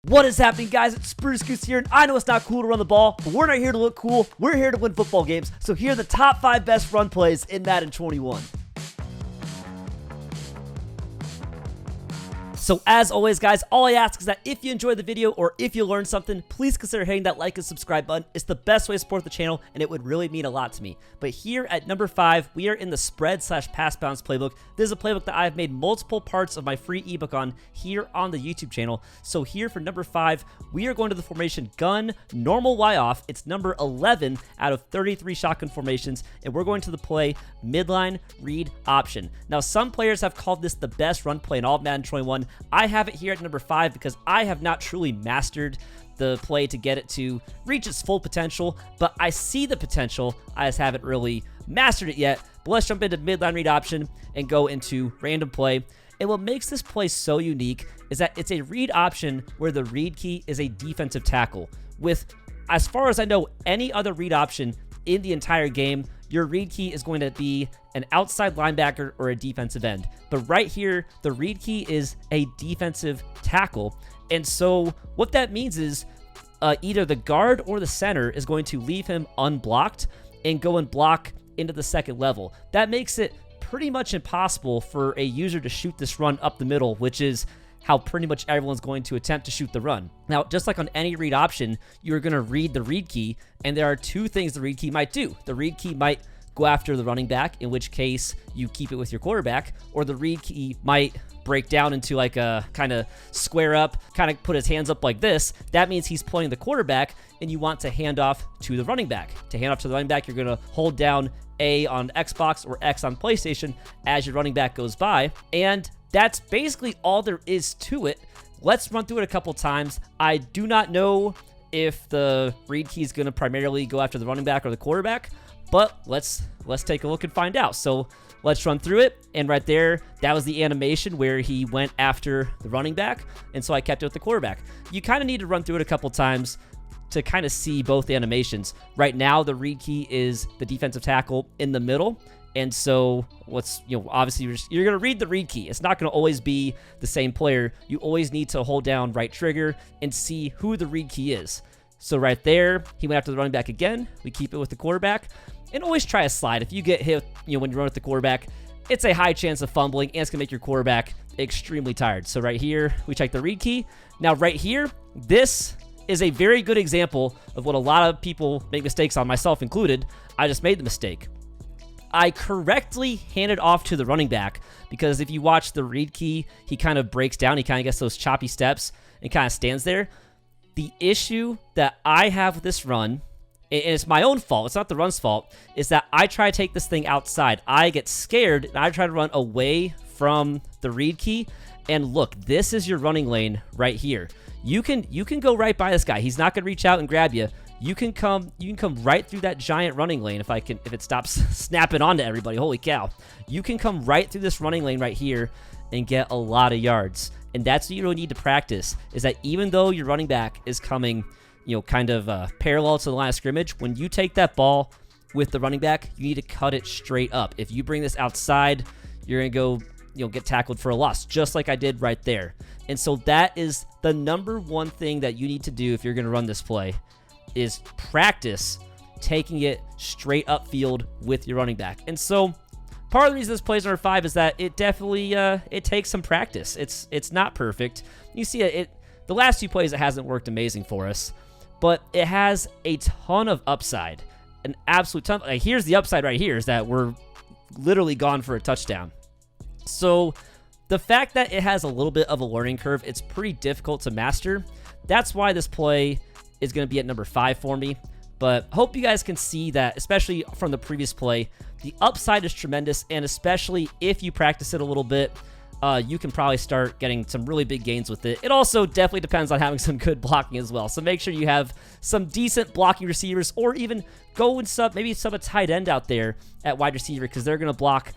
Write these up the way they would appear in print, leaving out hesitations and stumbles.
What is happening, guys? It's Spruce Goose here, and I know it's not cool to run the ball, but we're not here to look cool. We're here to win football games. So here are the top 5 best run plays in Madden 21. So as always, guys, all I ask is that if you enjoyed the video or if you learned something, please consider hitting that like and subscribe button. It's the best way to support the channel, and it would really mean a lot to me. But here at number 5, we are in the spread/pass bounce playbook. This is a playbook that I've made multiple parts of my free ebook on here on the YouTube channel. So here for number 5, we are going to the formation gun, normal Y off. It's number 11 out of 33 shotgun formations, and we're going to the play midline read option. Now, some players have called this the best run play in all of Madden 21. I have it here at number 5 because I have not truly mastered the play to get it to reach its full potential, but I see the potential. I just haven't really mastered it yet. But let's jump into midline read option and go into random play. And what makes this play so unique is that it's a read option where the read key is a defensive tackle. With, as far as I know, any other read option in the entire game, your read key is going to be an outside linebacker or a defensive end. But right here, the read key is a defensive tackle. And so what that means is either the guard or the center is going to leave him unblocked and go and block into the second level. That makes it pretty much impossible for a user to shoot this run up the middle, which is how pretty much everyone's going to attempt to shoot the run. Now, just like on any read option, you're going to read the read key, and there are two things the read key might do. The read key might go after the running back, in which case you keep it with your quarterback, or the read key might break down into like a kind of square up, kind of put his hands up like this. That means he's playing the quarterback, and you want to hand off to the running back. To hand off to the running back, you're going to hold down A on Xbox or X on PlayStation as your running back goes by, and that's basically all there is to it. Let's run through it a couple times. I do not know if the read key is going to primarily go after the running back or the quarterback, but let's take a look and find out. So let's run through it. And right there, that was the animation where he went after the running back, and so I kept it with the quarterback. You kind of need to run through it a couple times to kind of see both animations. Right now, the read key is the defensive tackle in the middle. And so obviously you're going to read the read key. It's not going to always be the same player. You always need to hold down right trigger and see who the read key is. So right there, he went after the running back again. We keep it with the quarterback, and always try a slide. If you get hit, when you run with the quarterback, it's a high chance of fumbling, and it's going to make your quarterback extremely tired. So right here, we check the read key. Now right here, this is a very good example of what a lot of people make mistakes on, myself included. I just made the mistake. I correctly handed off to the running back because if you watch the read key, he kind of breaks down. He kind of gets those choppy steps and kind of stands there. The issue that I have with this run, and it's my own fault, it's not the run's fault, is that I try to take this thing outside. I get scared, and I try to run away from the read key. And look, this is your running lane right here. You can go right by this guy. He's not going to reach out and grab you. You can come right through that giant running lane if it stops snapping onto everybody. Holy cow. You can come right through this running lane right here and get a lot of yards. And that's what you really need to practice, is that even though your running back is coming, kind of parallel to the line of scrimmage, when you take that ball with the running back, you need to cut it straight up. If you bring this outside, you're going to go, get tackled for a loss, just like I did right there. And so that is the number one thing that you need to do if you're going to run this play, is practice taking it straight upfield with your running back. And so part of the reason this plays number 5 is that it definitely it takes some practice. It's not perfect. You see the last 2 plays, it hasn't worked amazing for us, but it has a ton of upside, an absolute ton. Like, here's the upside right here, is that we're literally gone for a touchdown. So the fact that it has a little bit of a learning curve, it's pretty difficult to master. That's why this play is going to be at number 5 for me. But hope you guys can see that, especially from the previous play, the upside is tremendous, and especially if you practice it a little bit, you can probably start getting some really big gains with it. It also definitely depends on having some good blocking as well. So make sure you have some decent blocking receivers, or even go and maybe sub a tight end out there at wide receiver, because they're going to block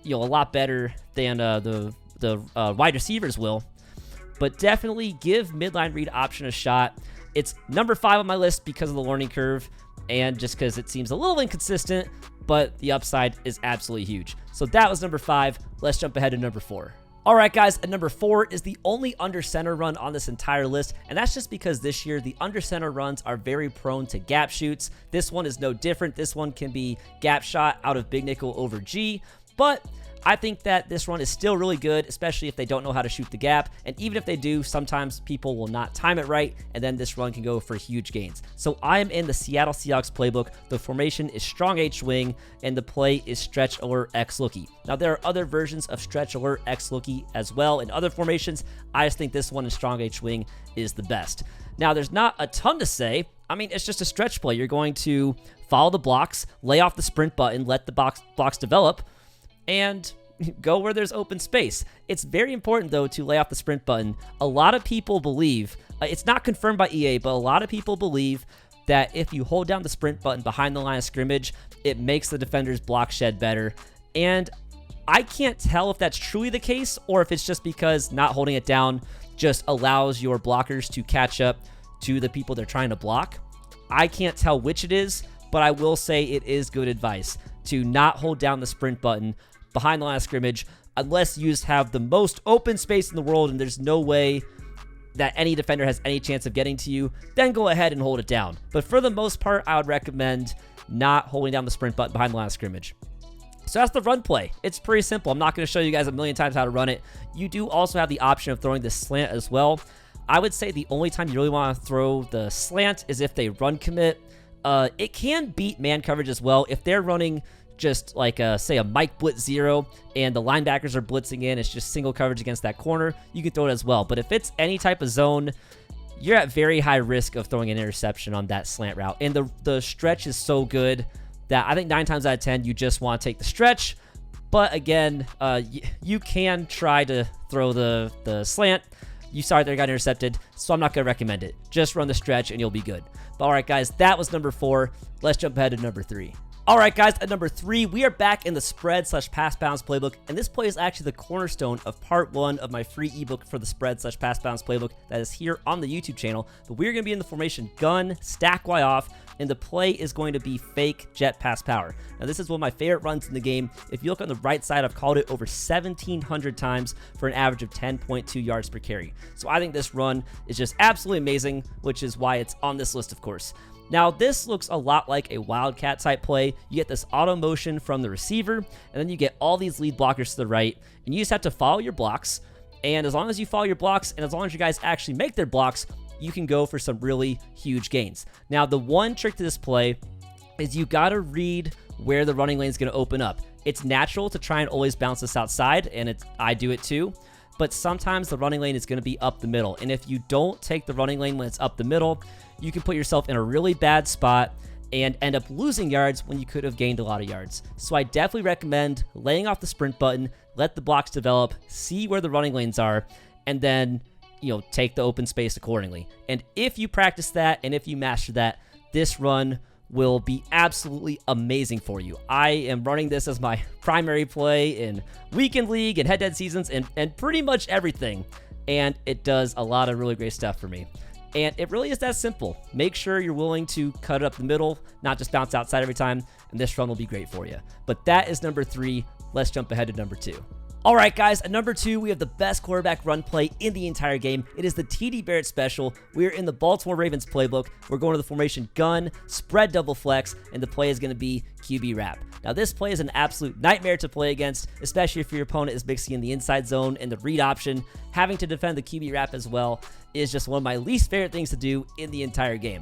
a lot better than the wide receivers will. But definitely give midline read option a shot. It's number 5 on my list because of the learning curve, and just because it seems a little inconsistent, but the upside is absolutely huge. So that was number 5. Let's jump ahead to number 4. All right, guys, at number 4 is the only under center run on this entire list, and that's just because this year the under center runs are very prone to gap shoots. This one is no different. This one can be gap shot out of big nickel over G, but I think that this run is still really good, especially if they don't know how to shoot the gap. And even if they do, sometimes people will not time it right, and then this run can go for huge gains. So I am in the Seattle Seahawks playbook. The formation is strong H wing, and the play is stretch alert X Lookie. Now, there are other versions of stretch alert X Lookie as well in other formations. I just think this one in strong H wing is the best. Now, there's not a ton to say. I mean, it's just a stretch play. You're going to follow the blocks, lay off the sprint button, let the blocks develop, and go where there's open space. It's very important, though, to lay off the sprint button. A lot of people believe, it's not confirmed by EA, but a lot of people believe that if you hold down the sprint button behind the line of scrimmage, it makes the defender's block shed better. And I can't tell if that's truly the case or if it's just because not holding it down just allows your blockers to catch up to the people they're trying to block. I can't tell which it is, but I will say it is good advice to not hold down the sprint button behind the line of scrimmage unless you just have the most open space in the world and there's no way that any defender has any chance of getting to you. Then go ahead and hold it down. But for the most part, I would recommend not holding down the sprint button behind the line of scrimmage. So that's the run play. It's pretty simple. I'm not going to show you guys a million times how to run it. You do also have the option of throwing the slant as well. I would say the only time you really want to throw the slant is if they run commit. It can beat man coverage as well. If they're running just like, say, a Mike blitz 0 and the linebackers are blitzing in, it's just single coverage against that corner, you can throw it as well. But if it's any type of zone, you're at very high risk of throwing an interception on that slant route. And the stretch is so good that I think 9 times out of 10, you just want to take the stretch. But again, you can try to throw the slant. You saw it there, got intercepted, so I'm not going to recommend it. Just run the stretch and you'll be good. But all right, guys, that was number 4. Let's jump ahead to number 3. All right, guys, at number 3, we are back in the spread/pass bounce playbook, and this play is actually the cornerstone of part 1 of my free ebook for the spread/pass bounce playbook that is here on the YouTube channel. But we're going to be in the formation gun, stack Y off, and the play is going to be fake jet pass power. Now, this is one of my favorite runs in the game. If you look on the right side, I've called it over 1,700 times for an average of 10.2 yards per carry. So I think this run is just absolutely amazing, which is why it's on this list, of course. Now, this looks a lot like a wildcat type play. You get this auto motion from the receiver, and then you get all these lead blockers to the right, and you just have to follow your blocks. And as long as you follow your blocks, and as long as you guys actually make their blocks, you can go for some really huge gains. Now, the one trick to this play is you got to read where the running lane is going to open up. It's natural to try and always bounce this outside, and I do it too. But sometimes the running lane is going to be up the middle. And if you don't take the running lane when it's up the middle, you can put yourself in a really bad spot and end up losing yards when you could have gained a lot of yards. So I definitely recommend laying off the sprint button, let the blocks develop, see where the running lanes are, and then, take the open space accordingly. And if you practice that and if you master that, this run will be absolutely amazing for you. I am running this as my primary play in weekend league and head-to-head seasons and pretty much everything. And it does a lot of really great stuff for me. And it really is that simple. Make sure you're willing to cut it up the middle, not just bounce outside every time, and this run will be great for you. But that is number 3. Let's jump ahead to number 2. All right, guys, at number 2, we have the best quarterback run play in the entire game. It is the TD Barrett special. We're in the Baltimore Ravens playbook. We're going to the formation gun, spread double flex, and the play is going to be QB wrap. Now, this play is an absolute nightmare to play against, especially if your opponent is mixing in the inside zone and the read option. Having to defend the QB wrap as well is just one of my least favorite things to do in the entire game.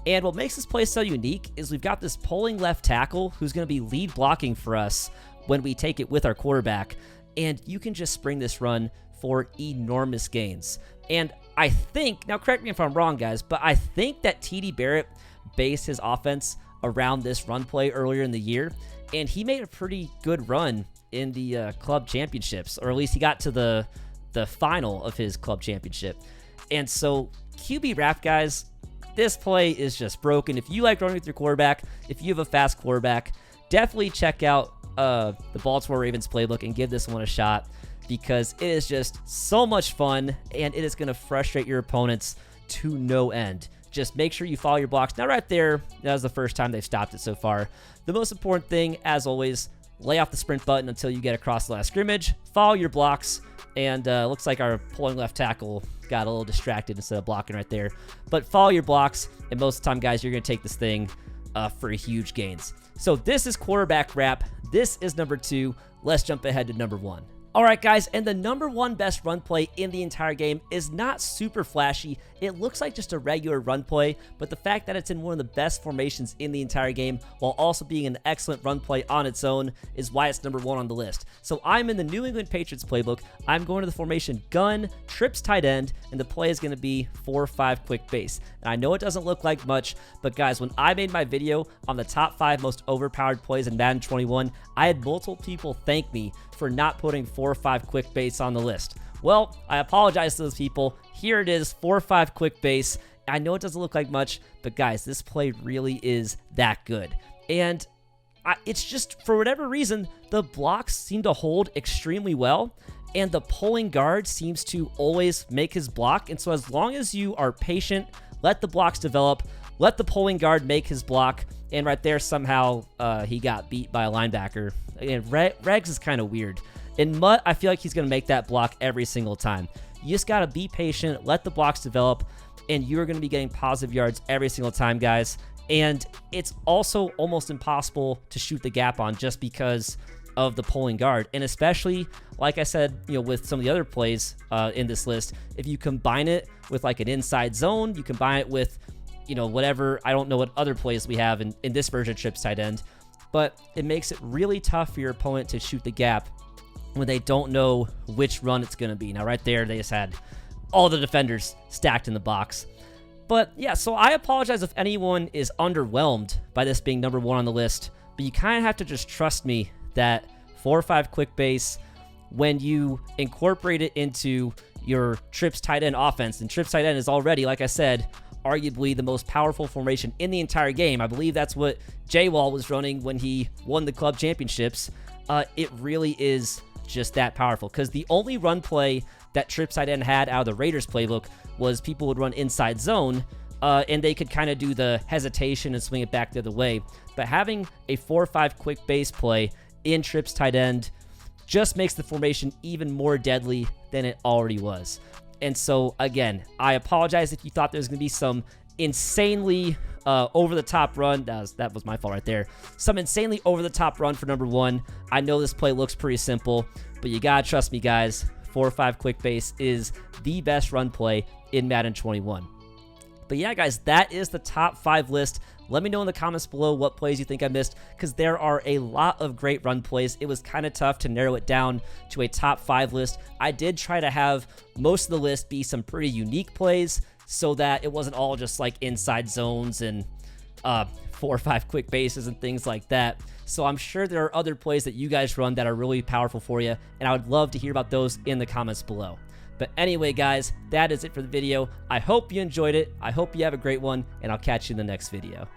And what makes this play so unique is we've got this pulling left tackle who's going to be lead blocking for us when we take it with our quarterback. And you can just spring this run for enormous gains. And I think, now correct me if I'm wrong, guys, but I think that TD Barrett based his offense around this run play earlier in the year, and he made a pretty good run in the club championships, or at least he got to the final of his club championship. And so QB wrap, guys, this play is just broken. If you like running with your quarterback, if you have a fast quarterback, definitely check out the Baltimore Ravens playbook and give this one a shot, because it is just so much fun and it is going to frustrate your opponents to no end. Just make sure you follow your blocks. Now, right there, that was the first time they've stopped it so far. The most important thing, as always, lay off the sprint button until you get across the last scrimmage, follow your blocks, and looks like our pulling left tackle got a little distracted instead of blocking right there. But follow your blocks, and most of the time, guys, you're going to take this thing for huge gains. So this is quarterback wrap. This is number 2. Let's jump ahead to number 1. All right, guys, and the number 1 best run play in the entire game is not super flashy. It looks like just a regular run play, but the fact that it's in one of the best formations in the entire game while also being an excellent run play on its own is why it's number 1 on the list. So I'm in the New England Patriots playbook. I'm going to the formation gun, trips tight end, and the play is going to be 4-5 quick base. And I know it doesn't look like much, but guys, when I made my video on the top 5 most overpowered plays in Madden 21, I had multiple people thank me for not putting 4-5 quick base on the list. Well, I apologize to those people. Here it is, 4-5 quick base. I know it doesn't look like much, but guys, this play really is that good. And it's just, for whatever reason, the blocks seem to hold extremely well, and the pulling guard seems to always make his block. And so as long as you are patient, let the blocks develop, let the pulling guard make his block, and right there, somehow he got beat by a linebacker. And Regs is kind of weird. In Mutt, I feel like he's going to make that block every single time. You just got to be patient, let the blocks develop, and you're going to be getting positive yards every single time, guys. And it's also almost impossible to shoot the gap on just because of the pulling guard. And especially, like I said, with some of the other plays in this list, if you combine it with like an inside zone, you combine it with, whatever, I don't know what other plays we have in this version of trips tight end, but it makes it really tough for your opponent to shoot the gap when they don't know which run it's going to be. Now, right there, they just had all the defenders stacked in the box. But yeah, so I apologize if anyone is underwhelmed by this being number 1 on the list, but you kind of have to just trust me that 4-5 quick base, when you incorporate it into your trips tight end offense, and trips tight end is already, like I said, arguably the most powerful formation in the entire game. I believe that's what J-Wall was running when he won the club championships. It really is just that powerful, because the only run play that trips tight end had out of the Raiders playbook was people would run inside zone, and they could kind of do the hesitation and swing it back the other way. But having a 4-5 quick base play in trips tight end just makes the formation even more deadly than it already was. And so, again, I apologize if you thought there was going to be some insanely over-the-top run. That was my fault right there. Some insanely over-the-top run for number 1. I know this play looks pretty simple, but you got to trust me, guys. 4-5 quick base is the best run play in Madden 21. But yeah, guys, that is the top 5 list. Let me know in the comments below what plays you think I missed, because there are a lot of great run plays. It was kind of tough to narrow it down to a top 5 list. I did try to have most of the list be some pretty unique plays so that it wasn't all just like inside zones and 4-5 quick bases and things like that. So I'm sure there are other plays that you guys run that are really powerful for you, and I would love to hear about those in the comments below. But anyway, guys, that is it for the video. I hope you enjoyed it. I hope you have a great one, and I'll catch you in the next video.